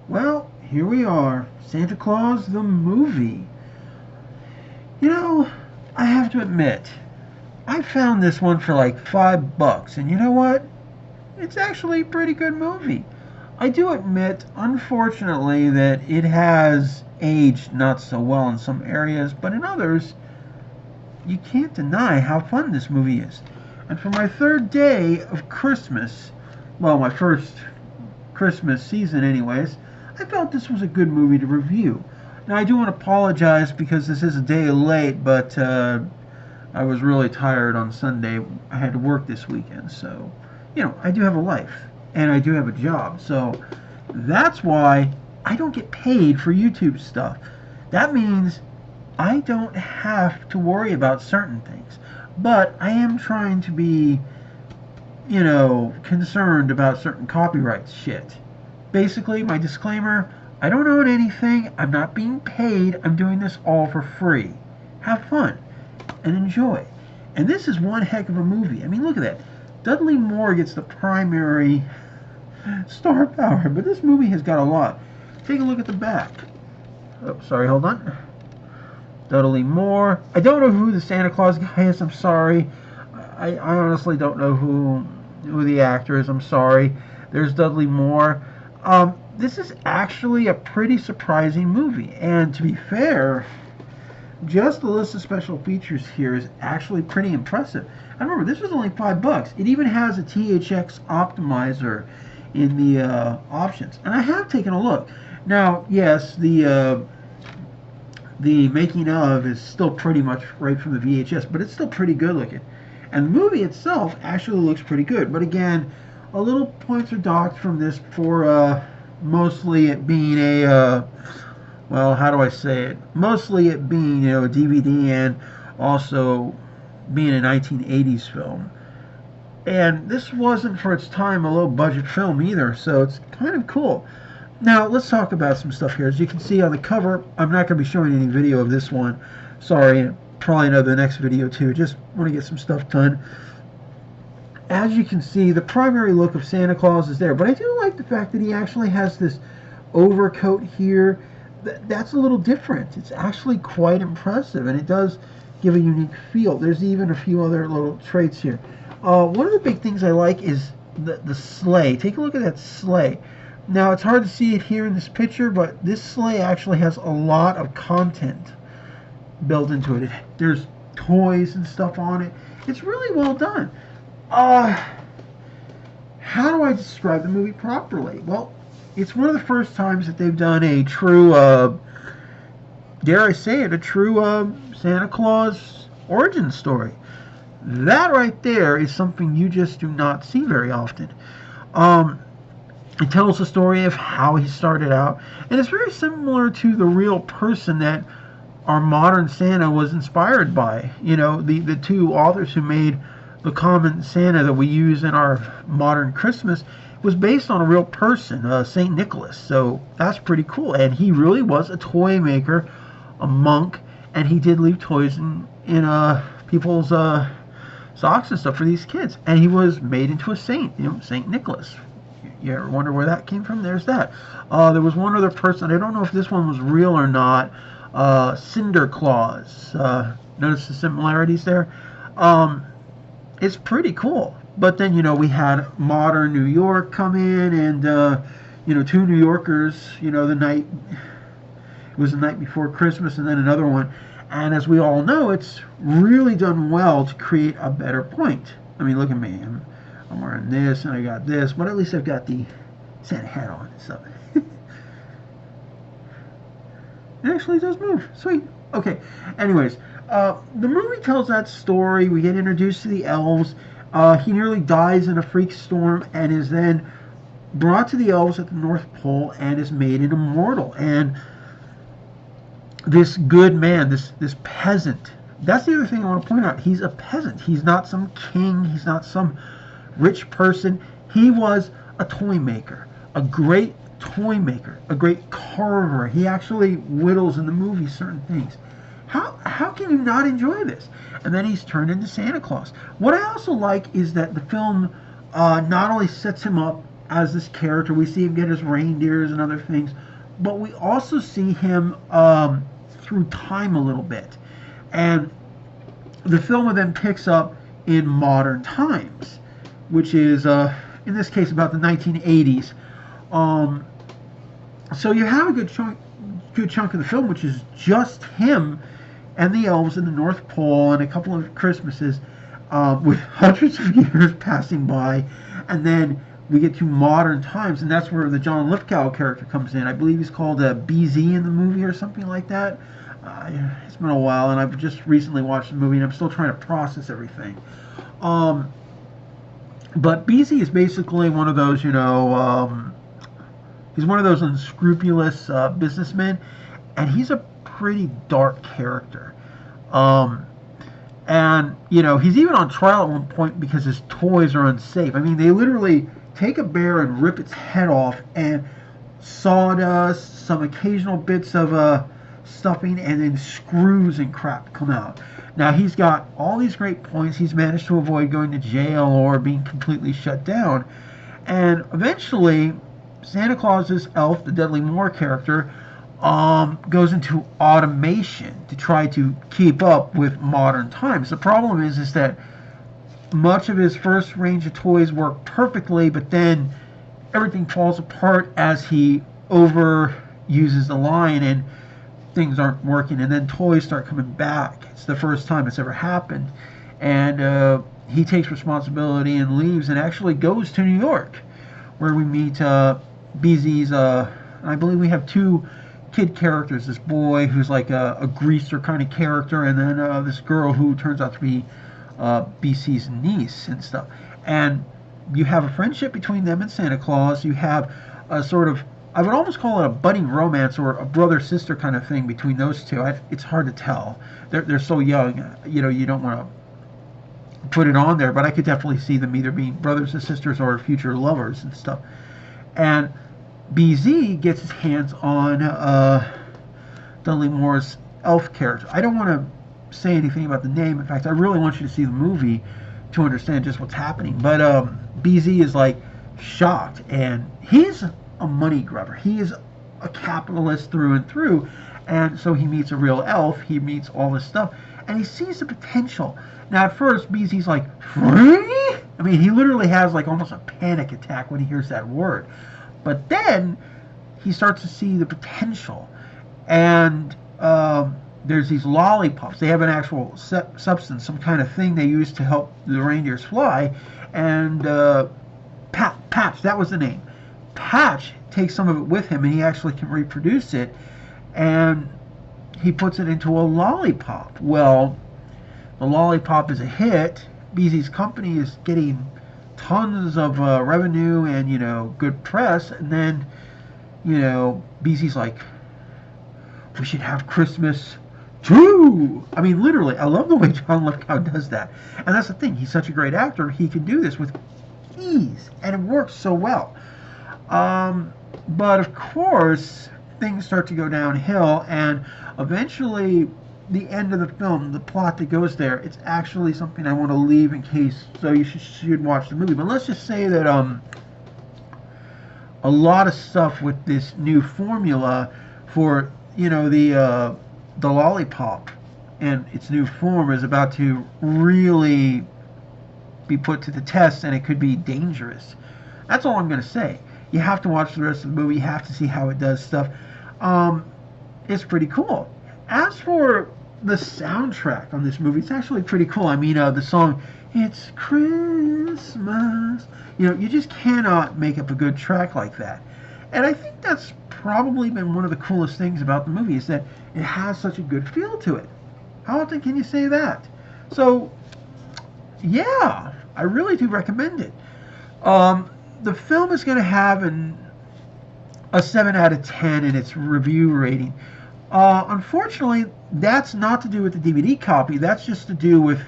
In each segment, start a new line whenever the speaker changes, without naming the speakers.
Well, here we are. Santa Claus the movie. You know, I have to admit, I found this one for like $5, and you know what? It's actually a pretty good movie. I do admit, unfortunately, that it has aged not so well in some areas, but in others, you can't deny how fun this movie is. And for my third day of Christmas, well, my first Christmas season, anyways, I felt this was a good movie to review. Now, I do want to apologize because this is a day late, but I was really tired on Sunday. I had to work this weekend, so, I do have a life, and I do have a job, so that's why I don't get paid for YouTube stuff. That means I don't have to worry about certain things, but I am trying to be, concerned about certain copyright shit. Basically, my disclaimer, I don't own anything, I'm not being paid, I'm doing this all for free. Have fun and enjoy. And this is one heck of a movie. I mean, look at that. Dudley Moore gets the primary star power, but this movie has got a lot. Take a look at the back. Oh, sorry, hold on. Dudley Moore. I don't know who the Santa Claus guy is, I'm sorry. I honestly don't know who the actor is, I'm sorry. There's Dudley Moore. This is actually a pretty surprising movie, and to be fair, just the list of special features here is actually pretty impressive. And remember, this was only $5. It even has a THX optimizer in the options, and I have taken a look. Now, yes, the making of is still pretty much right from the VHS, but it's still pretty good looking. And the movie itself actually looks pretty good. But again, a little points are docked from this for mostly it being a, well, how do I say it? Mostly it being, a DVD and also being a 1980s film. And this wasn't, for its time, a low-budget film either, so it's kind of cool. Now, let's talk about some stuff here. As you can see on the cover, I'm not going to be showing any video of this one. Sorry, probably another next video too. Just want to get some stuff done. As you can see, the primary look of Santa Claus is there, but I do like the fact that he actually has this overcoat here. That's a little different. It's actually quite impressive, and it does give a unique feel. There's even a few other little traits here. One of the big things I like is the sleigh. Take a look at that sleigh. Now, it's hard to see it here in this picture, but this sleigh actually has a lot of content built into it. There's toys and stuff on it. It's really well done. How do I describe the movie properly? Well, it's one of the first times that they've done a true, dare I say it, a true Santa Claus origin story. That right there is something you just do not see very often. It tells the story of how he started out, and it's very similar to the real person that our modern Santa was inspired by. The two authors who made the common Santa that we use in our modern Christmas was based on a real person, St. Nicholas. So that's pretty cool. And he really was a toy maker, a monk, and he did leave toys in people's socks and stuff for these kids. And he was made into a saint, St. Nicholas. You ever wonder where that came from? There's that. There was one other person. I don't know if this one was real or not. Cinder Claus. Notice the similarities there? It's pretty cool. But then, we had modern New York come in, and, two New Yorkers, it was the night before Christmas, and then another one. And as we all know, it's really done well to create a better point. I mean, look at me. I'm wearing this, and I got this, but at least I've got the Santa hat on and stuff. It actually does move. Sweet. Okay. Anyways, the movie tells that story. We get introduced to the elves. He nearly dies in a freak storm and is then brought to the elves at the North Pole and is made an immortal. And this good man, this peasant, that's the other thing I want to point out. He's a peasant. He's not some king. He's not some rich person. He was a toy maker, a great toy maker, a great carver. He actually whittles in the movie certain things. How can you not enjoy this? And then he's turned into Santa Claus. What I also like is that the film not only sets him up as this character. We see him get his reindeers and other things, but we also see him through time a little bit. And the film then picks up in modern times, which is, in this case, about the 1980s. So you have a good chunk of the film, which is just him and the elves in the North Pole and a couple of Christmases, with hundreds of years passing by, and then we get to modern times, and that's where the John Lithgow character comes in. I believe he's called BZ in the movie or something like that. It's been a while, and I've just recently watched the movie, and I'm still trying to process everything. But BZ is basically one of those, he's one of those unscrupulous businessmen, and he's a pretty dark character. And, he's even on trial at one point because his toys are unsafe. I mean, they literally take a bear and rip its head off, and sawdust, some occasional bits of stuffing, and then screws and crap come out. Now, he's got all these great points. He's managed to avoid going to jail or being completely shut down. And eventually, Santa Claus's elf, the Dudley Moore character, goes into automation to try to keep up with modern times. The problem is that much of his first range of toys work perfectly, but then everything falls apart as he overuses the line and things aren't working, and then toys start coming back. It's the first time it's ever happened, and he takes responsibility and leaves and actually goes to New York, where we meet BZ's, I believe we have two kid characters, this boy who's like a greaser kind of character, and then this girl who turns out to be BC's niece and stuff. And you have a friendship between them and Santa Claus. You have a sort of, I would almost call it a budding romance or a brother-sister kind of thing between those two. It's hard to tell. They're so young, you don't want to put it on there, but I could definitely see them either being brothers and sisters or future lovers and stuff. And BZ gets his hands on Dudley Moore's elf character. I don't want to say anything about the name. In fact, I really want you to see the movie to understand just what's happening. But BZ is like shocked, and he's a money grubber. He is a capitalist through and through, and so he meets a real elf. He meets all this stuff, and he sees the potential. Now, at first, BZ's like, free? I mean, he literally has like almost a panic attack when he hears that word. But then he starts to see the potential, and there's these lollipops. They have an actual substance, some kind of thing they use to help the reindeers fly, and Patch, that was the name. Patch takes some of it with him, and he actually can reproduce it, and he puts it into a lollipop. Well, the lollipop is a hit. BZ's company is getting tons of revenue and, good press, and then, BZ's like, we should have Christmas too. I mean, literally, I love the way John Lithgow does that. And that's the thing, he's such a great actor, he can do this with ease, and it works so well. But of course, things start to go downhill, and eventually the end of the film, the plot that goes there, it's actually something I want to leave in case, so you should watch the movie. But let's just say that a lot of stuff with this new formula for, the lollipop and its new form is about to really be put to the test, and it could be dangerous. That's all I'm going to say. You have to watch the rest of the movie. You have to see how it does stuff. It's pretty cool. As for the soundtrack on this movie, it's actually pretty cool. I mean, the song, It's Christmas, you just cannot make up a good track like that. And I think that's probably been one of the coolest things about the movie, is that it has such a good feel to it. How often can you say that? So, yeah, I really do recommend it. The film is going to have a 7 out of 10 in its review rating. Unfortunately, that's not to do with the DVD copy. That's just to do with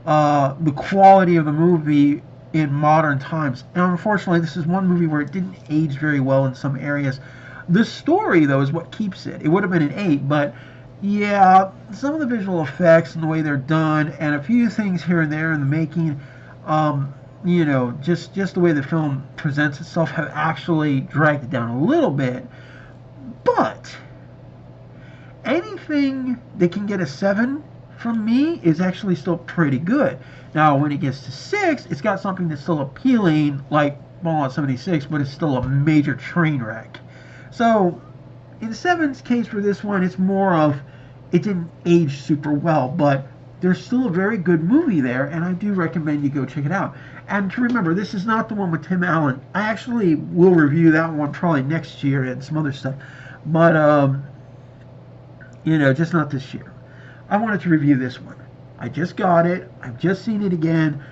the quality of the movie in modern times. And unfortunately, this is one movie where it didn't age very well in some areas. The story, though, is what keeps it. It would have been an 8, but yeah, some of the visual effects and the way they're done, and a few things here and there in the making, just the way the film presents itself have actually dragged it down a little bit. But anything that can get a 7 from me is actually still pretty good. Now, when it gets to 6, it's got something that's still appealing, like Fallout 76, but it's still a major train wreck. So, in 7's case for this one, it's more of it didn't age super well, but there's still a very good movie there, and I do recommend you go check it out. And to remember, this is not the one with Tim Allen. I actually will review that one probably next year and some other stuff, but just not this year. I wanted to review this one. I just got it. I've just seen it again,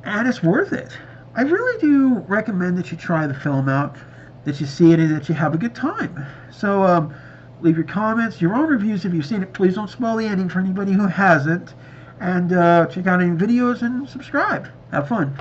and it's worth it. I really do recommend that you try the film out, that you see it, and that you have a good time. So leave your comments, your own reviews if you've seen it. Please don't spoil the ending for anybody who hasn't. And check out any videos and subscribe. Have fun.